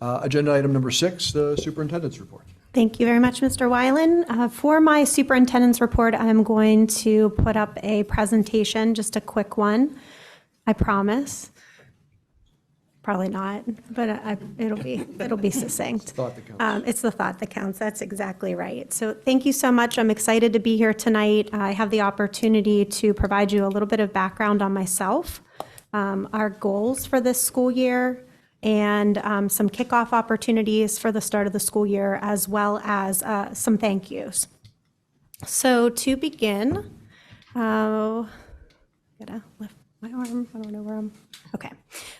Agenda item number 6, the superintendent's report. Thank you very much, Mr. Weiland. For my superintendent's report, I'm going to put up a presentation, just a quick one, I promise. Probably not, but it'll be succinct. It's the thought that counts. It's the thought that counts. That's exactly right. So thank you so much. I'm excited to be here tonight. I have the opportunity to provide you a little bit of background on myself, our goals for this school year, and some kickoff opportunities for the start of the school year, as well as some thank yous. So to begin, gotta lift my arm. I don't know where I'm. Okay.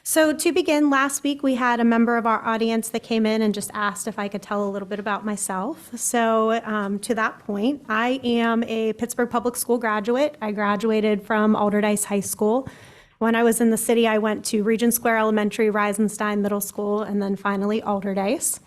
So to begin, last week we had a member of our audience that came in and just asked if I could tell a little bit about myself. So to that point, I am a Pittsburgh Public School graduate. I graduated from Alderdice High School. When I was in the city, I went to Regent Square Elementary, Reisenstein Middle School, and then finally Alderdice.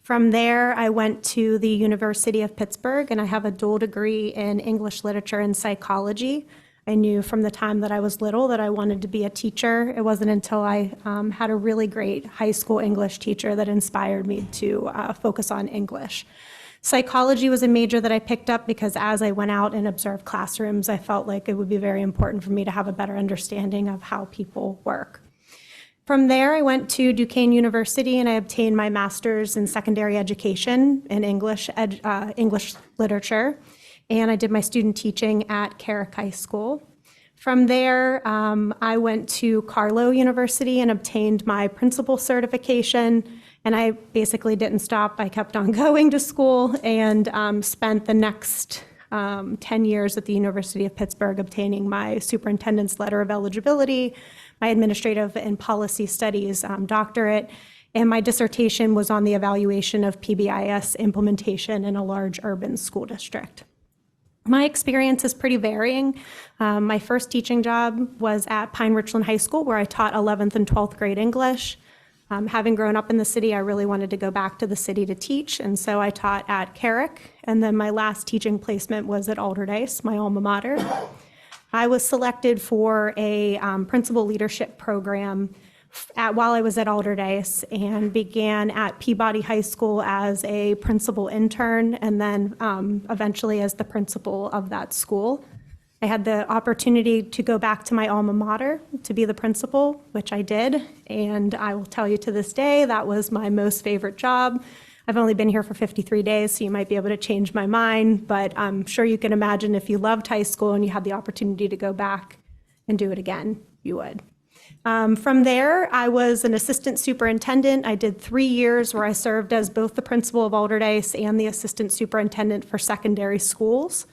From there, I went to the University of Pittsburgh, and I have a dual degree in English literature and psychology. I knew from the time that I was little that I wanted to be a teacher. It wasn't until I had a really great high school English teacher that inspired me to focus on English. Psychology was a major that I picked up because as I went out and observed classrooms, I felt like it would be very important for me to have a better understanding of how people work. From there, I went to Duquesne University and I obtained my master's in secondary education in English literature. And I did my student teaching at Carrick High School. From there, I went to Carlow University and obtained my principal certification, and I basically didn't stop. I kept on going to school and spent the next 10 years at the University of Pittsburgh obtaining my superintendent's letter of eligibility, my administrative and policy studies doctorate, and my dissertation was on the evaluation of PBIS implementation in a large urban school district. My experience is pretty varying. My first teaching job was at Pine Richland High School, where I taught 11th and 12th grade English. Having grown up in the city, I really wanted to go back to the city to teach, and so I taught at Carrick, and then my last teaching placement was at Alderdice, my alma mater. I was selected for a principal leadership program while I was at Alderdice and began at Peabody High School as a principal intern and then eventually as the principal of that school. I had the opportunity to go back to my alma mater to be the principal, which I did, and I will tell you to this day that was my most favorite job. I've only been here for 53 days, so you might be able to change my mind, but I'm sure you can imagine if you loved high school and you had the opportunity to go back and do it again, you would. From there, I was an assistant superintendent. I did 3 years where I served as both the principal of Alderdice and the assistant superintendent for secondary schools.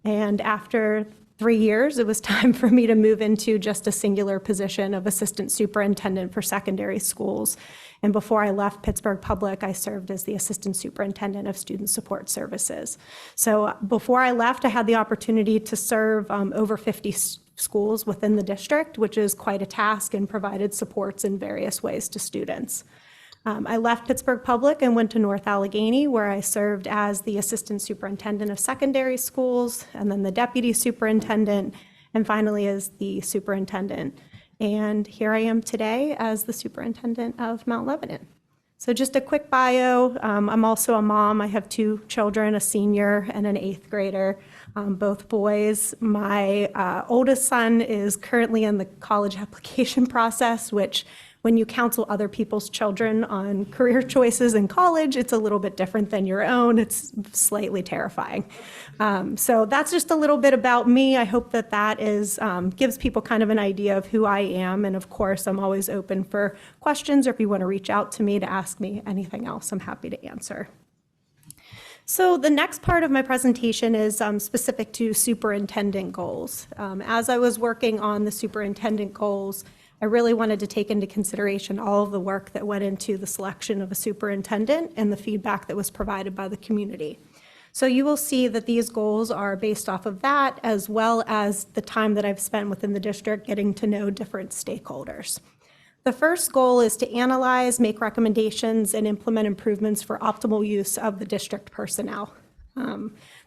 And after 3 years, it was time for me to move into just a singular position of assistant superintendent for secondary schools. And before I left Pittsburgh Public, I served as the assistant superintendent of student support services. So before I left, I had the opportunity to serve over 50 schools within the district, which is quite a task, and provided supports in various ways to students. I left Pittsburgh Public and went to North Allegheny, where I served as the assistant superintendent of secondary schools, and then the deputy superintendent, and finally as the superintendent. And here I am today as the superintendent of Mount Lebanon. So just a quick bio. I'm also a mom. I have 2 children, a senior and an 8th grader, both boys. My oldest son is currently in the college application process, which when you counsel other people's children on career choices in college, it's a little bit different than your own. It's slightly terrifying. So that's just a little bit about me. I hope that that is gives people kind of an idea of who I am. And of course, I'm always open for questions, or if you want to reach out to me to ask me anything else, I'm happy to answer. So the next part of my presentation is specific to superintendent goals. As I was working on the superintendent goals, I really wanted to take into consideration all of the work that went into the selection of a superintendent and the feedback that was provided by the community. So you will see that these goals are based off of that, as well as the time that I've spent within the district getting to know different stakeholders. The first goal is to analyze, make recommendations, and implement improvements for optimal use of the district personnel.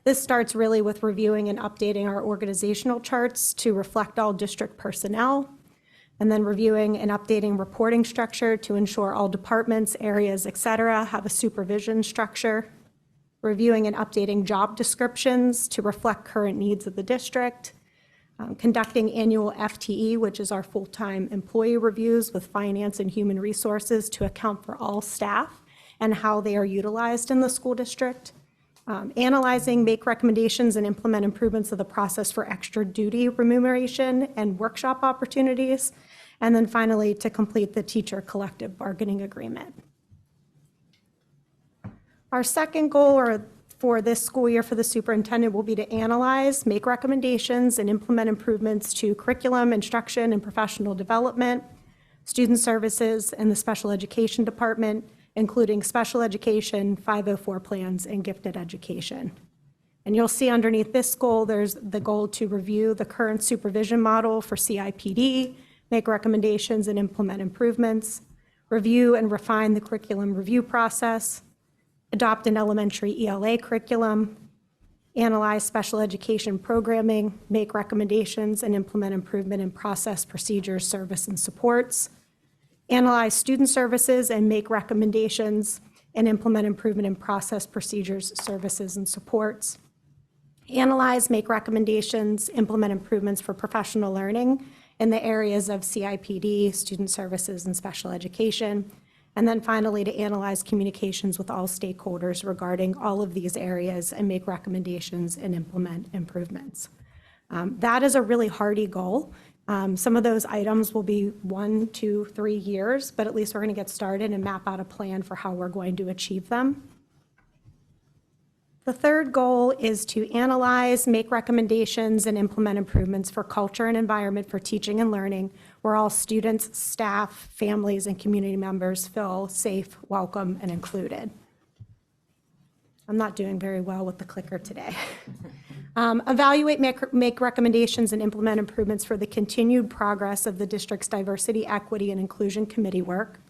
This starts really with reviewing and updating our organizational charts to reflect all district personnel. and then reviewing and updating reporting structure to ensure all departments, areas, et cetera, have a supervision structure, reviewing and updating job descriptions to reflect current needs of the district, conducting annual FTE, which is our full-time employee reviews with finance and human resources to account for all staff and how they are utilized in the school district, analyzing, make recommendations, and implement improvements of the process for extra duty remuneration and workshop opportunities, and then finally to complete the teacher collective bargaining agreement. Our second goal for this school year for the superintendent will be to analyze, make recommendations, and implement improvements to curriculum, instruction, and professional development, student services, and the special education department, including special education, 504 plans, and gifted education. And you'll see underneath this goal, there's the goal to review the current supervision model for CIPD, make recommendations and implement improvements, review and refine the curriculum review process, adopt an elementary ELA curriculum, analyze special education programming, make recommendations and implement improvement in process, procedures, service, and supports, analyze student services and make recommendations and implement improvement in process, procedures, services, and supports, analyze, make recommendations, implement improvements for professional learning in the areas of CIPD, student services, and special education, and then finally to analyze communications with all stakeholders regarding all of these areas and make recommendations and implement improvements. That is a really hardy goal. Some of those items will be 1, 2, 3 years, but at least we're going to get started and map out a plan for how we're going to achieve them. The third goal is to analyze, make recommendations, and implement improvements for culture and environment for teaching and learning, where all students, staff, families, and community members feel safe, welcome, and included. I'm not doing very well with the clicker today. Evaluate, make recommendations, and implement improvements for the continued progress of the district's diversity, equity, and inclusion committee work.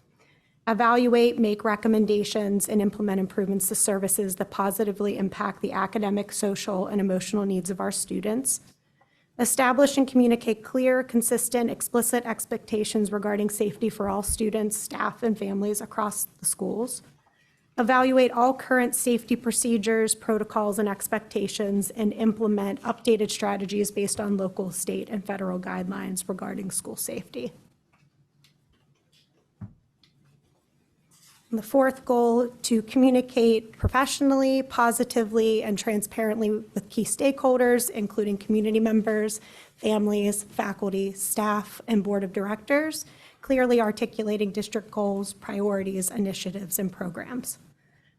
Evaluate, make recommendations, and implement improvements to services that positively impact the academic, social, and emotional needs of our students. Establish and communicate clear, consistent, explicit expectations regarding safety for all students, staff, and families across the schools. Evaluate all current safety procedures, protocols, and expectations, and implement updated strategies based on local, state, and federal guidelines regarding school safety. And the fourth goal, to communicate professionally, positively, and transparently with key stakeholders, including community members, families, faculty, staff, and board of directors, clearly articulating district goals, priorities, initiatives, and programs.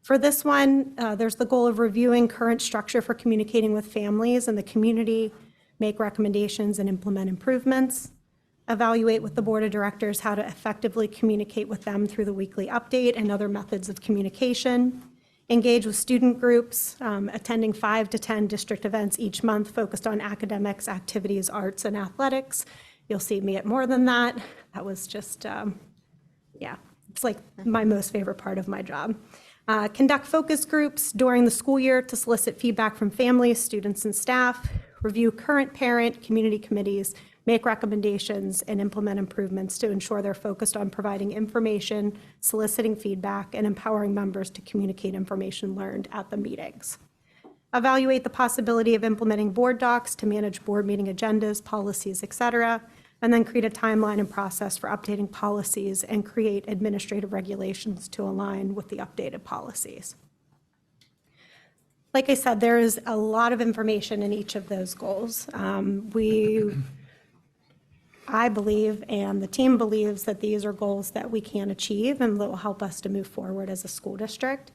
For this one, there's the goal of reviewing current structure for communicating with families and the community, make recommendations and implement improvements, evaluate with the board of directors how to effectively communicate with them through the weekly update and other methods of communication, engage with student groups, attending 5 to 10 district events each month focused on academics, activities, arts, and athletics. You'll see me at more than that. That was just, yeah, it's like my most favorite part of my job. Conduct focus groups during the school year to solicit feedback from families, students, and staff, review current parent, community committees, make recommendations, and implement improvements to ensure they're focused on providing information, soliciting feedback, and empowering members to communicate information learned at the meetings. Evaluate the possibility of implementing board docs to manage board meeting agendas, policies, et cetera, and then create a timeline and process for updating policies and create administrative regulations to align with the updated policies. Like I said, there is a lot of information in each of those goals. I believe, and the team believes, that these are goals that we can achieve and that will help us to move forward as a school district.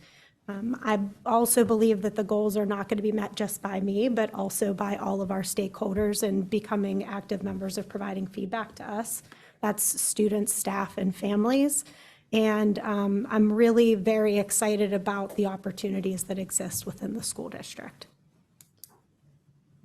I also believe that the goals are not going to be met just by me, but also by all of our stakeholders and becoming active members of providing feedback to us. That's students, staff, and families. And I'm really very excited about the opportunities that exist within the school district.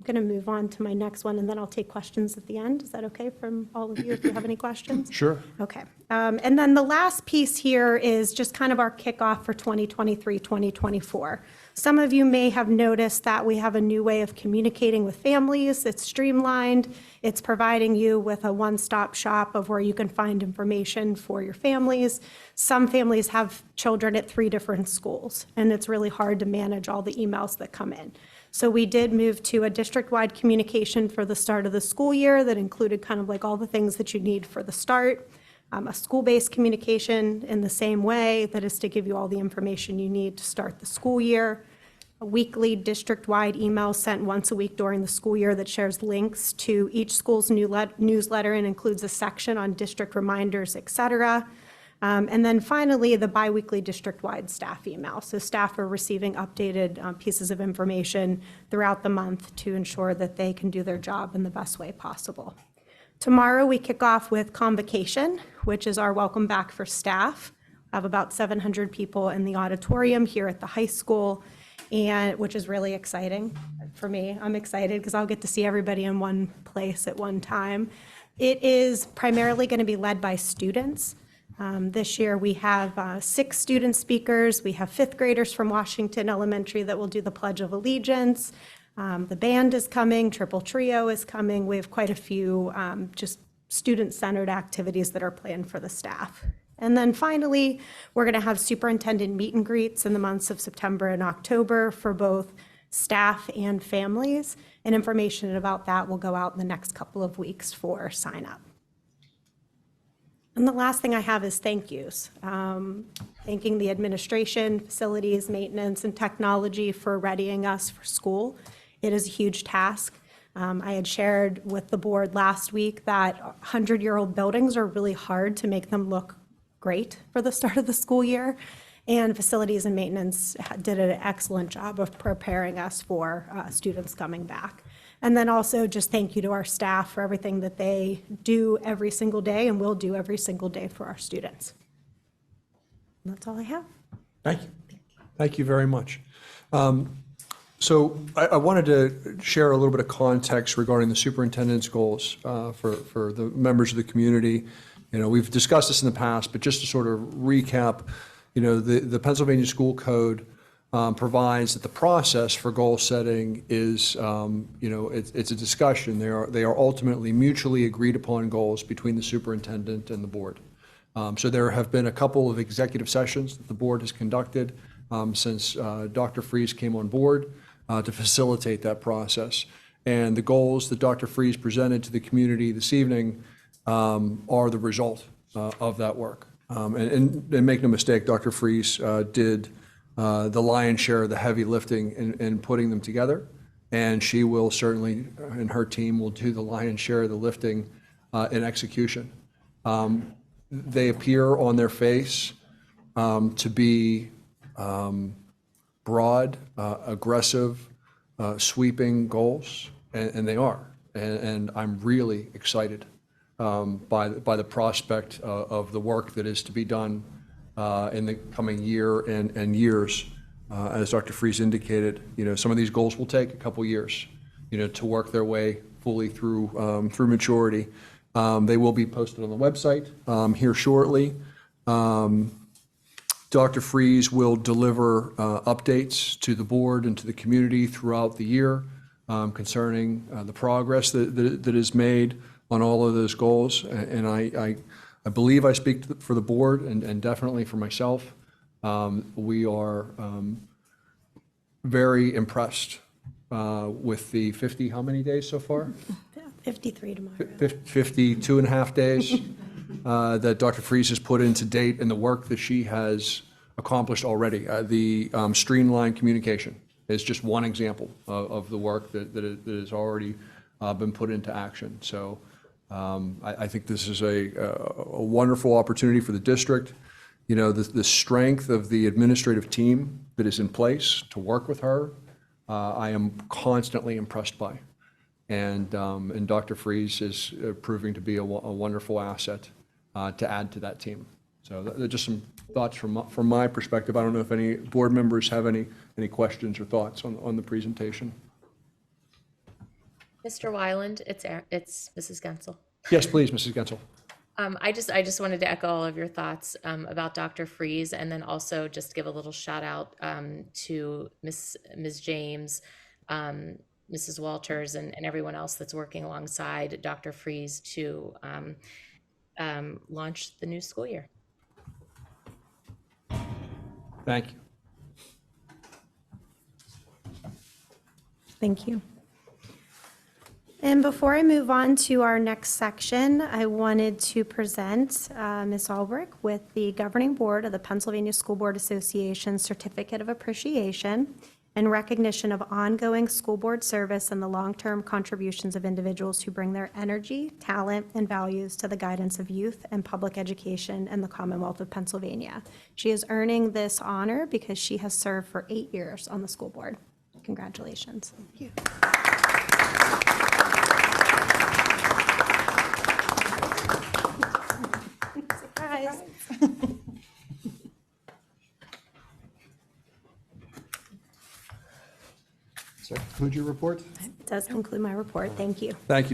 I'm going to move on to my next one, and then I'll take questions at the end. Is that okay from all of you if you have any questions? Sure. Okay. And then the last piece here is just kind of our kickoff for 2023, 2024. Some of you may have noticed that we have a new way of communicating with families. It's streamlined. It's providing you with a one-stop shop of where you can find information for your families. Some families have children at 3 different schools, and it's really hard to manage all the emails that come in. So we did move to a district-wide communication for the start of the school year that included kind of like all the things that you need for the start. A school-based communication in the same way, that is to give you all the information you need to start the school year. A weekly district-wide email sent once a week during the school year that shares links to each school's newsletter and includes a section on district reminders, et cetera. And then finally, the biweekly district-wide staff email. So staff are receiving updated pieces of information throughout the month to ensure that they can do their job in the best way possible. Tomorrow, we kick off with Convocation, which is our welcome back for staff. I have about 700 people in the auditorium here at the high school, and which is really exciting for me. I'm excited because I'll get to see everybody in one place at one time. It is primarily going to be led by students. This year, we have 6 student speakers. We have 5th graders from Washington Elementary that will do the Pledge of Allegiance. The band is coming, Triple Trio is coming. We have quite a few just student-centered activities that are planned for the staff. And then finally, we're going to have superintendent meet and greets in the months of September and October for both staff and families. And information about that will go out in the next couple of weeks for sign up. And the last thing I have is thank yous. Thanking the administration, facilities, maintenance, and technology for readying us for school. It is a huge task. I had shared with the board last week that 100-year-old buildings are really hard to make them look great for the start of the school year. And facilities and maintenance did an excellent job of preparing us for students coming back. And then also just thank you to our staff for everything that they do every single day and will do every single day for our students. And that's all I have. Thank you. Thank you very much. So I wanted to share a little bit of context regarding the superintendent's goals for the members of the community. You know, we've discussed this in the past, but just to sort of recap, you know, the Pennsylvania School Code provides that the process for goal setting is, you know, it's a discussion. They are ultimately mutually agreed upon goals between the superintendent and the board. So there have been a couple of executive sessions that the board has conducted since Dr. Freeze came on board to facilitate that process. And the goals that Dr. Freeze presented to the community this evening are the result of that work. And make no mistake, Dr. Freeze did the lion's share of the heavy lifting in putting them together. And she will certainly, and her team will do the lion's share of the lifting in execution. They appear on their face to be broad, aggressive, sweeping goals, and they are. And I'm really excited by the prospect of the work that is to be done in the coming year and years. As Dr. Freeze indicated, you know, some of these goals will take a couple years, you know, to work their way fully through maturity. They will be posted on the website here shortly. Dr. Freeze will deliver updates to the board and to the community throughout the year concerning the progress that is made on all of those goals. And I believe I speak for the board and definitely for myself. We are very impressed with the 50, how many days so far? 53 tomorrow. 52 and a half days that Dr. Freeze has put into date and the work that she has accomplished already. The streamlined communication is just one example of the work that has already been put into action. So I think this is a wonderful opportunity for the district. You know, the strength of the administrative team that is in place to work with her, I am constantly impressed by. And Dr. Freeze is proving to be a wonderful asset to add to that team. So just some thoughts from my perspective. I don't know if any board members have any questions or thoughts on the presentation. Mr. Wyland, it's Mrs. Gensel. Yes, please, Mrs. Gensel. I just wanted to echo all of your thoughts about Dr. Freeze, and then also just give a little shout out to Ms. James, Mrs. Walters, and everyone else that's working alongside Dr. Freeze to launch the new school year. Thank you. Thank you. And before I move on to our next section, I wanted to present Ms. Albrecht with the Governing Board of the Pennsylvania School Board Association Certificate of Appreciation in recognition of ongoing school board service and the long-term contributions of individuals who bring their energy, talent, and values to the guidance of youth and public education in the Commonwealth of Pennsylvania. She is earning this honor because she has served for 8 years on the school board. Congratulations. Thank you. Surprise. Does that conclude your report? Does conclude my report. Thank you. Thank you.